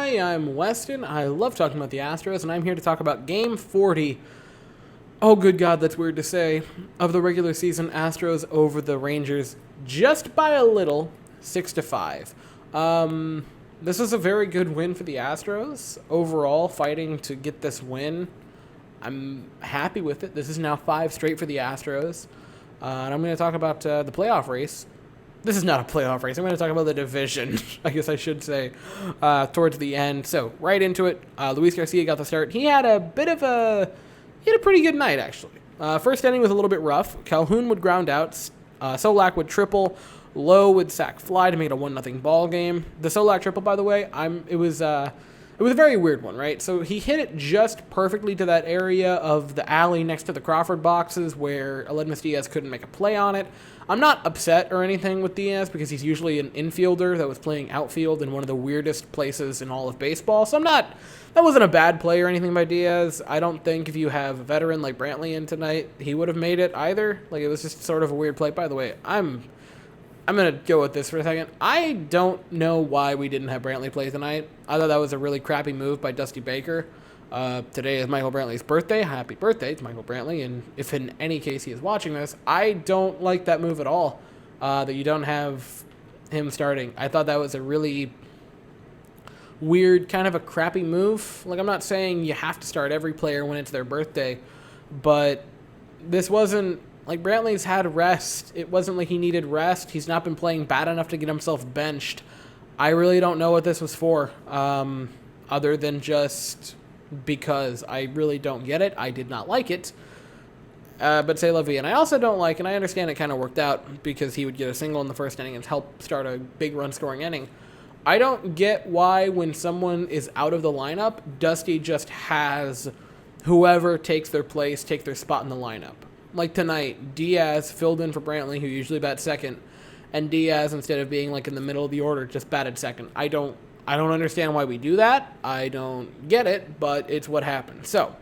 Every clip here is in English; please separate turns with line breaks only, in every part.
Hi, I'm Weston. I love talking about the Astros, and I'm here to talk about Game 40. Oh, good God, that's weird to say. Of the regular season, Astros over the Rangers, just by a little, 6-5. This is a very good win for the Astros. Overall, fighting to get this win, I'm happy with it. This is now 5 straight for the Astros. And I'm going to talk about the playoff race. This is not a playoff race. I'm going to talk about the division, I guess I should say, towards the end. So, right into it, Luis Garcia got the start. He had a pretty good night, actually. First inning was a little bit rough. Calhoun would ground out. Solak would triple. Lowe would sack fly to make it a 1-0 ball game. The Solak triple, by the way, it was a very weird one, right? So he hit it just perfectly to that area of the alley next to the Crawford boxes where Aledmys Diaz couldn't make a play on it. I'm not upset or anything with Diaz because he's usually an infielder that was playing outfield in one of the weirdest places in all of baseball. So that wasn't a bad play or anything by Diaz. I don't think if you have a veteran like Brantley in tonight, he would have made it either. Like, it was just sort of a weird play. By the way, I'm going to go with this for a second. I don't know why we didn't have Brantley play tonight. I thought that was a really crappy move by Dusty Baker. Today is Michael Brantley's birthday. Happy birthday to Michael Brantley. And if in any case he is watching this, I don't like that move at all, that you don't have him starting. I thought that was a really weird, kind of a crappy move. Like, I'm not saying you have to start every player when it's their birthday, but this wasn't, like, Brantley's had rest. It wasn't like he needed rest. He's not been playing bad enough to get himself benched. I really don't know what this was for, other than just because I really don't get it. I did not like it. But say la vie. And I also don't like, and I understand it kind of worked out because he would get a single in the first inning and help start a big run-scoring inning. I don't get why when someone is out of the lineup, Dusty just has whoever takes their place, take their spot in the lineup. Like tonight, Diaz filled in for Brantley, who usually bats second, and Diaz, instead of being like in the middle of the order, just batted second. I don't understand why we do that. I don't get it, but it's what happened. So,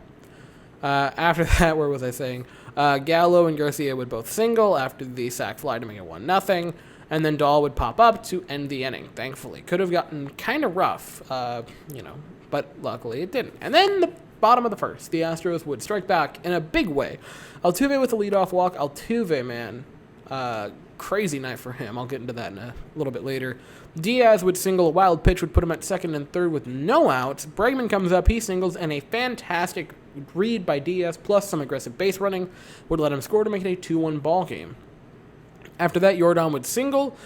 after that, where was I saying? Gallo and Garcia would both single after the sac fly to make it 1-0, and then Dahl would pop up to end the inning, thankfully. Could have gotten kind of rough, but luckily it didn't. And then the bottom of the first, the Astros would strike back in a big way. Altuve with a leadoff walk. Altuve, man, crazy night for him. I'll get into that in a little bit later. Diaz would single. A wild pitch would put him at second and third with no outs. Bregman comes up. He singles, and a fantastic read by Diaz plus some aggressive base running would let him score to make it a 2-1 ball game. After that, Yordan would single.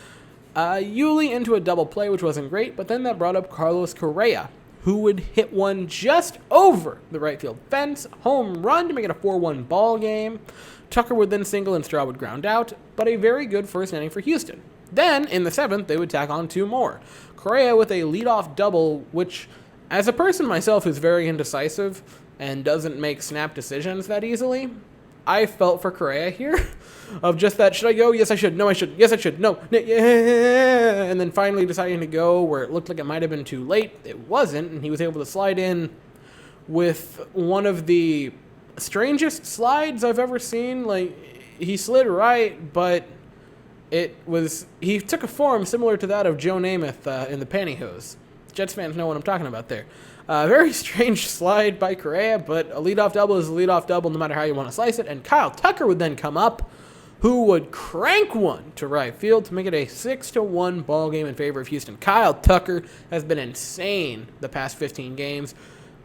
Yuli into a double play, which wasn't great, but then that brought up Carlos Correa, who would hit one just over the right field fence, home run to make it a 4-1 ball game. Tucker would then single and Straw would ground out, but a very good first inning for Houston. Then, in the 7th, they would tack on 2 more. Correa with a leadoff double, which, as a person myself who's very indecisive and doesn't make snap decisions that easily, I felt for Correa here, of just that, should I go? Yes, I should. No, I should. Yes, I should. No. Yeah. And then finally deciding to go where it looked like it might have been too late. It wasn't, and he was able to slide in with one of the strangest slides I've ever seen. Like, he slid right, but he took a form similar to that of Joe Namath in the pantyhose. Jets fans know what I'm talking about there. Very strange slide by Correa, but a leadoff double is a leadoff double no matter how you want to slice it. And Kyle Tucker would then come up, who would crank one to right field to make it a 6-1 ball game in favor of Houston. Kyle Tucker has been insane the past 15 games,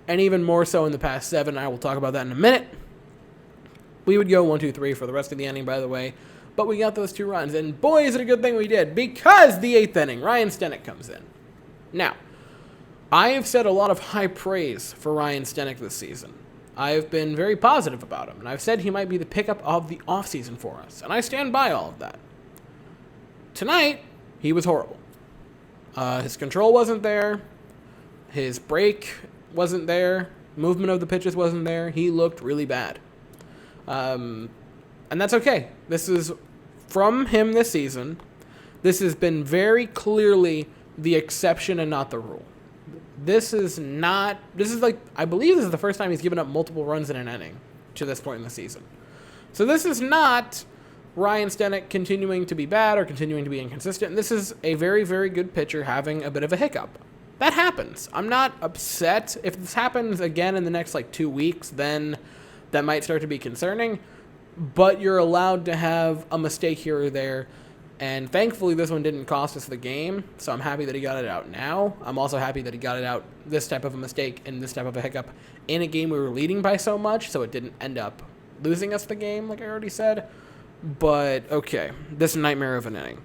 and even more so in the past 7. I will talk about that in a minute. We would go 1-2-3 for the rest of the inning, by the way, but we got those 2 runs, and boy, is it a good thing we did, because the 8th inning, Ryan Stenek comes in. Now, I have said a lot of high praise for Ryan Stenek this season. I have been very positive about him, and I've said he might be the pickup of the offseason for us, and I stand by all of that. Tonight, he was horrible. His control wasn't there. His break wasn't there. Movement of the pitches wasn't there. He looked really bad. And that's okay. This is from him this season. This has been very clearly the exception and not the rule. This is like, I believe this is the first time he's given up multiple runs in an inning to this point in the season. So this is not Ryan Stenek continuing to be bad or continuing to be inconsistent. This is a very, very good pitcher having a bit of a hiccup. That happens. I'm not upset. If this happens again in the next, 2 weeks, then that might start to be concerning. But you're allowed to have a mistake here or there. And thankfully, this one didn't cost us the game, so I'm happy that he got it out now. I'm also happy that he got it out, this type of a mistake and this type of a hiccup, in a game we were leading by so much, so it didn't end up losing us the game, like I already said. But, okay, this nightmare of an inning.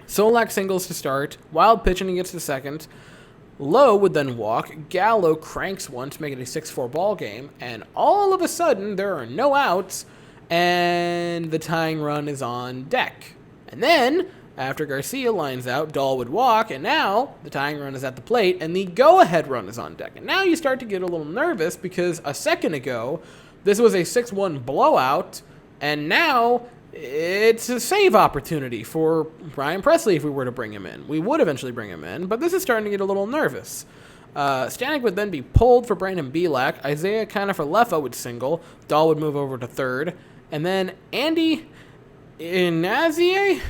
Solak singles to start, Wild pitch and he gets to second. Lowe would then walk, Gallo cranks one to make it a 6-4 ball game, and all of a sudden, there are no outs, and the tying run is on deck. And then, after Garcia lines out, Dahl would walk, and now the tying run is at the plate, and the go-ahead run is on deck. And now you start to get a little nervous, because a second ago, this was a 6-1 blowout, and now it's a save opportunity for Ryan Pressly if we were to bring him in. We would eventually bring him in, but this is starting to get a little nervous. Stanek would then be pulled for Brandon Belak. Isaiah Kiner-Falefa would single. Dahl would move over to third. And then Andy Iniza.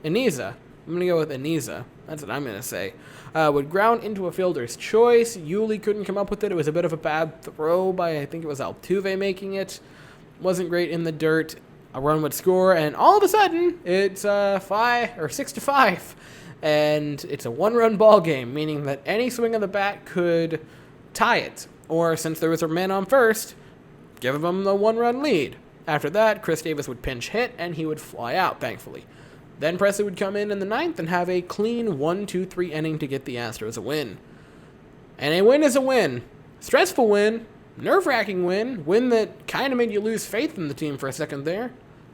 I'm going to go with Iniza. That's what I'm going to say. Would ground into a fielder's choice. Yuli couldn't come up with it. It was a bit of a bad throw by, I think it was Altuve making it. Wasn't great in the dirt. A run would score, and all of a sudden, it's 6-5. And it's a one-run ball game, meaning that any swing of the bat could tie it. Or, since there was a man on first, give them the one-run lead. After that, Chris Davis would pinch hit, and he would fly out, thankfully. Then Pressly would come in the ninth and have a clean 1-2-3 inning to get the Astros a win. And a win is a win. Stressful win, nerve-wracking win that kind of made you lose faith in the team for a second there.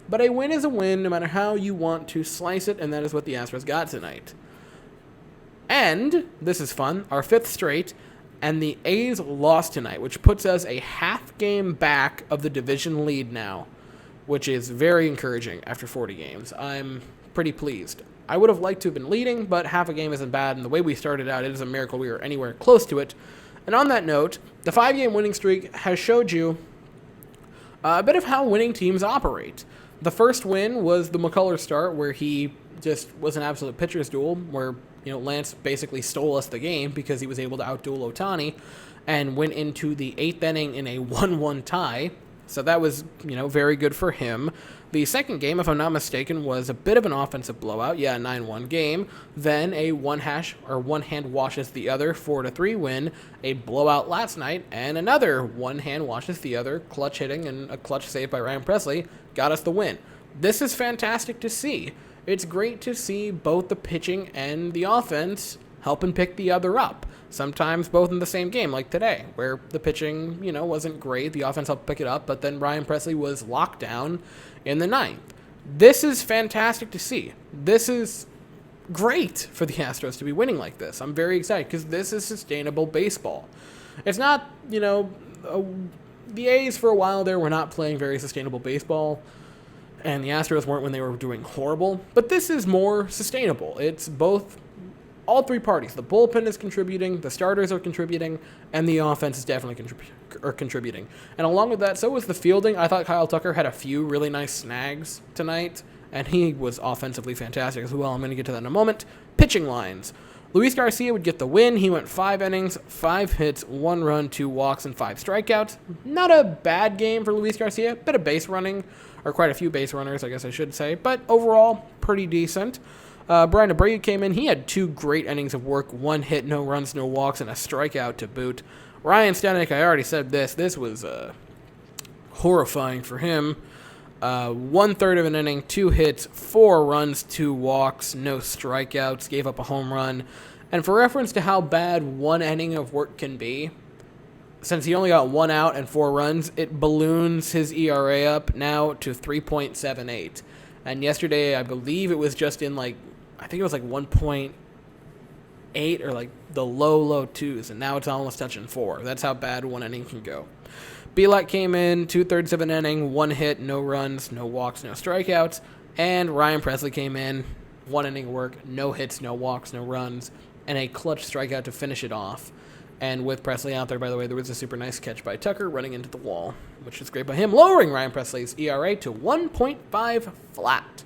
But a win is a win no matter how you want to slice it, and that is what the Astros got tonight. And, this is fun, our fifth straight, and the A's lost tonight, which puts us a half game back of the division lead now, which is very encouraging after 40 games. I'm pretty pleased. I would have liked to have been leading, but half a game isn't bad, and the way we started out, it is a miracle we were anywhere close to it. And on that note, the 5-game winning streak has showed you a bit of how winning teams operate. The first win was the McCullers start, where he just was an absolute pitcher's duel, where Lance basically stole us the game because he was able to outduel Ohtani and went into the 8th inning in a 1-1 tie. So that was, very good for him. The second game, if I'm not mistaken, was a bit of an offensive blowout. Yeah, a 9-1 game. Then a one hand washes the other 4-3 win. A blowout last night, and another one hand washes the other. Clutch hitting and a clutch save by Ryan Pressly got us the win. This is fantastic to see. It's great to see both the pitching and the offense helping pick the other up. Sometimes both in the same game, like today, where the pitching, wasn't great. The offense helped pick it up, but then Ryan Pressly was locked down in the ninth. This is fantastic to see. This is great for the Astros to be winning like this. I'm very excited because this is sustainable baseball. It's not, the A's for a while there were not playing very sustainable baseball, and the Astros weren't when they were doing horrible, but this is more sustainable. It's both. All three parties. The bullpen is contributing, the starters are contributing, and the offense is definitely contributing. And along with that, so was the fielding. I thought Kyle Tucker had a few really nice snags tonight, and he was offensively fantastic as well. I'm going to get to that in a moment. Pitching lines. Luis Garcia would get the win. He went 5 innings, 5 hits, 1 run, 2 walks, and 5 strikeouts. Not a bad game for Luis Garcia. Bit of base running, or quite a few base runners, I guess I should say. But overall, pretty decent. Brian Abreu came in. He had 2 great innings of work, 1 hit, no runs, no walks, and a strikeout to boot. Ryan Stanek, I already said this. This was horrifying for him. 1/3 of an inning, 2 hits, 4 runs, 2 walks, no strikeouts, gave up a home run. And for reference to how bad 1 inning of work can be, since he only got 1 out and 4 runs, it balloons his ERA up now to 3.78. And yesterday, I believe it was just in I think it was 1.8 or the low 2s, and now it's almost touching 4. That's how bad 1 inning can go. Belak came in, 2/3 of an inning, 1 hit, no runs, no walks, no strikeouts. And Ryan Pressly came in, 1 inning work, no hits, no walks, no runs, and a clutch strikeout to finish it off. And with Pressly out there, by the way, there was a super nice catch by Tucker running into the wall, which is great by him, lowering Ryan Pressly's ERA to 1.5 flat.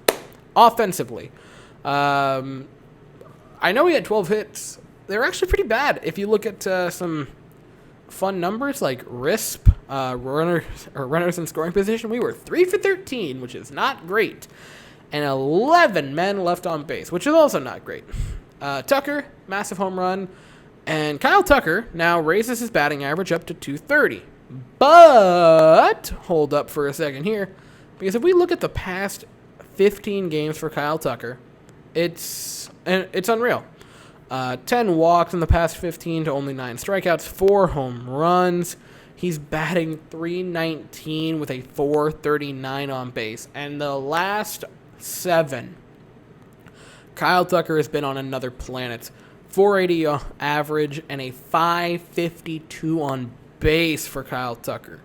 Offensively, I know he had 12 hits they're actually pretty bad. If you look at some fun numbers like RISP, runners in scoring position, we were 3 for 13, which is not great. And 11 men left on base, which is also not great. Tucker, massive home run. And Kyle Tucker now raises his batting average up to 230. But, hold up for a second here, because if we look at the past 15 games for Kyle Tucker, it's unreal. 10 walks in the past 15 to only 9 strikeouts, 4 home runs. He's batting .319 with a .439 on base. And the last 7, Kyle Tucker has been on another planet. 480 average and a .552 on base for Kyle Tucker.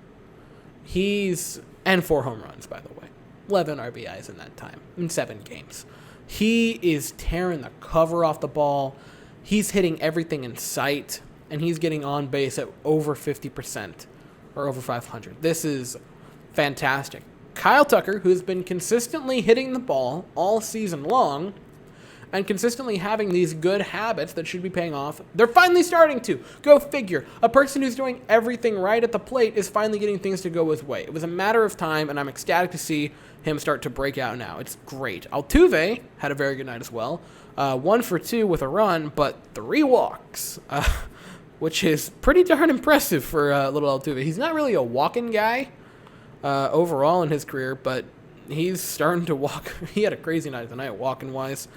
And 4 home runs, by the way. 11 RBIs in that time, in 7 games. He is tearing the cover off the ball. He's hitting everything in sight, and he's getting on base at over 50% or over 500. This is fantastic. Kyle Tucker, who's been consistently hitting the ball all season long, and consistently having these good habits that should be paying off, they're finally starting to. Go figure. A person who's doing everything right at the plate is finally getting things to go his way. It was a matter of time, and I'm ecstatic to see him start to break out now. It's great. Altuve had a very good night as well. 1 for 2 with a run, but 3 walks, which is pretty darn impressive for little Altuve. He's not really a walking guy overall in his career, but he's starting to walk. He had a crazy night tonight, walking-wise.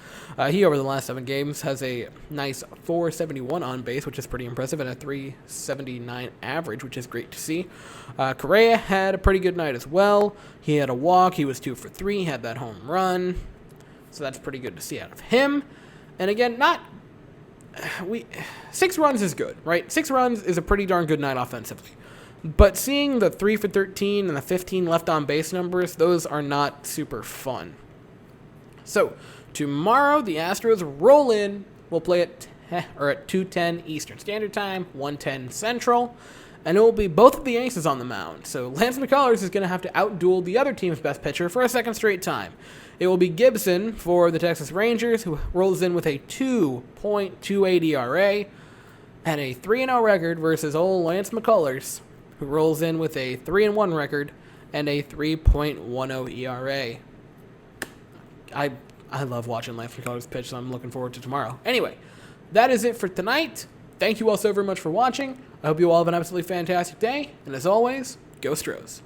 He, over the last 7 games, has a nice .471 on base, which is pretty impressive, and a .379 average, which is great to see. Correa had a pretty good night as well. He had a walk. He was 2 for 3. He had that home run. So that's pretty good to see out of him. And again, 6 runs is good, right? 6 runs is a pretty darn good night offensively. But seeing the 3 for 13 and the 15 left on base numbers, those are not super fun. So, tomorrow the Astros roll in. We'll play at 2:10 Eastern Standard Time, 1:10 Central. And it will be both of the aces on the mound. So Lance McCullers is going to have to outduel the other team's best pitcher for a second straight time. It will be Gibson for the Texas Rangers, who rolls in with a 2.28 ERA and a 3-0 record, versus old Lance McCullers, who rolls in with a 3-1 record and a 3.10 ERA. I love watching Lance McCullers pitch, so I'm looking forward to tomorrow. Anyway, that is it for tonight. Thank you all so very much for watching. I hope you all have an absolutely fantastic day, and as always, go Astros.